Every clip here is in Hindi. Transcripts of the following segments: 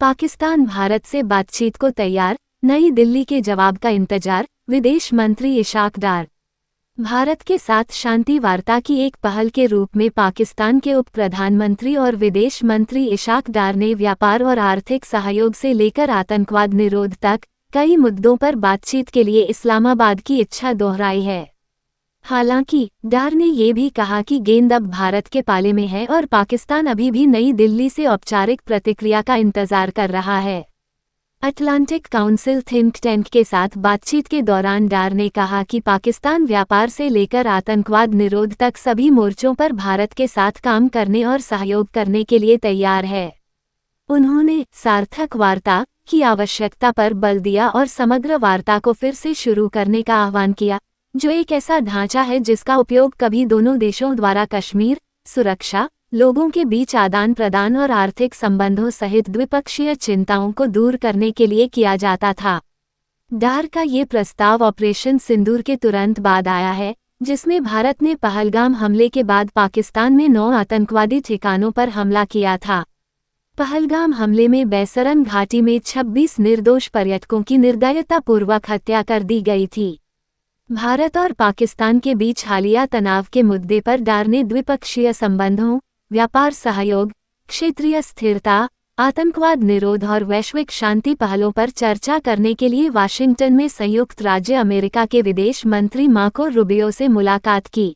पाकिस्तान भारत से बातचीत को तैयार, नई दिल्ली के जवाब का इंतजार, विदेश मंत्री इशाक डार। भारत के साथ शांति वार्ता की एक पहल के रूप में पाकिस्तान के उप प्रधानमंत्री और विदेश मंत्री इशाक डार ने व्यापार और आर्थिक सहयोग से लेकर आतंकवाद निरोध तक कई मुद्दों पर बातचीत के लिए इस्लामाबाद की इच्छा दोहराई है। हालांकि डार ने ये भी कहा कि गेंद अब भारत के पाले में है और पाकिस्तान अभी भी नई दिल्ली से औपचारिक प्रतिक्रिया का इंतजार कर रहा है। अटलांटिक काउंसिल थिंक टैंक के साथ बातचीत के दौरान डार ने कहा कि पाकिस्तान व्यापार से लेकर आतंकवाद निरोध तक सभी मोर्चों पर भारत के साथ काम करने और सहयोग करने के लिए तैयार है। उन्होंने सार्थक वार्ता की आवश्यकता पर बल दिया और समग्र वार्ता को फिर से शुरू करने का आह्वान किया, जो एक ऐसा ढांचा है जिसका उपयोग कभी दोनों देशों द्वारा कश्मीर, सुरक्षा, लोगों के बीच आदान प्रदान और आर्थिक संबंधों सहित द्विपक्षीय चिंताओं को दूर करने के लिए किया जाता था। डार का ये प्रस्ताव ऑपरेशन सिंदूर के तुरंत बाद आया है, जिसमें भारत ने पहलगाम हमले के बाद पाकिस्तान में 9 आतंकवादी ठिकानों पर हमला किया था। पहलगाम हमले में बैसरन घाटी में 26 निर्दोष पर्यटकों की निर्दयतापूर्वक हत्या कर दी गई थी। भारत और पाकिस्तान के बीच हालिया तनाव के मुद्दे पर डार ने द्विपक्षीय संबंधों, व्यापार सहयोग, क्षेत्रीय स्थिरता, आतंकवाद निरोध और वैश्विक शांति पहलों पर चर्चा करने के लिए वाशिंगटन में संयुक्त राज्य अमेरिका के विदेश मंत्री मार्को रूबियो से मुलाकात की।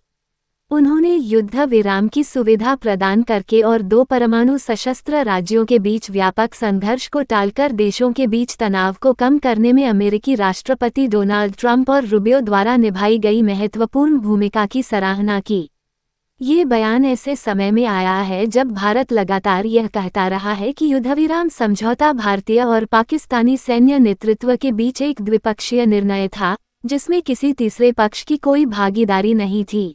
उन्होंने युद्ध विराम की सुविधा प्रदान करके और 2 परमाणु सशस्त्र राज्यों के बीच व्यापक संघर्ष को टालकर देशों के बीच तनाव को कम करने में अमेरिकी राष्ट्रपति डोनाल्ड ट्रंप और रूबियो द्वारा निभाई गई महत्वपूर्ण भूमिका की सराहना की। ये बयान ऐसे समय में आया है जब भारत लगातार यह कहता रहा है कि युद्धविराम समझौता भारतीय और पाकिस्तानी सैन्य नेतृत्व के बीच एक द्विपक्षीय निर्णय था, जिसमें किसी तीसरे पक्ष की कोई भागीदारी नहीं थी।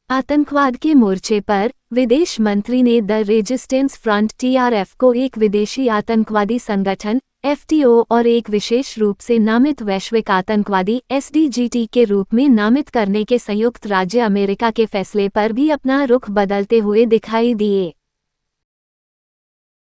आतंकवाद के मोर्चे पर विदेश मंत्री ने द रेजिस्टेंस फ्रंट (TRF) को एक विदेशी आतंकवादी संगठन (FTO) और एक विशेष रूप से नामित वैश्विक आतंकवादी (SDGT) के रूप में नामित करने के संयुक्त राज्य अमेरिका के फैसले पर भी अपना रुख बदलते हुए दिखाई दिए।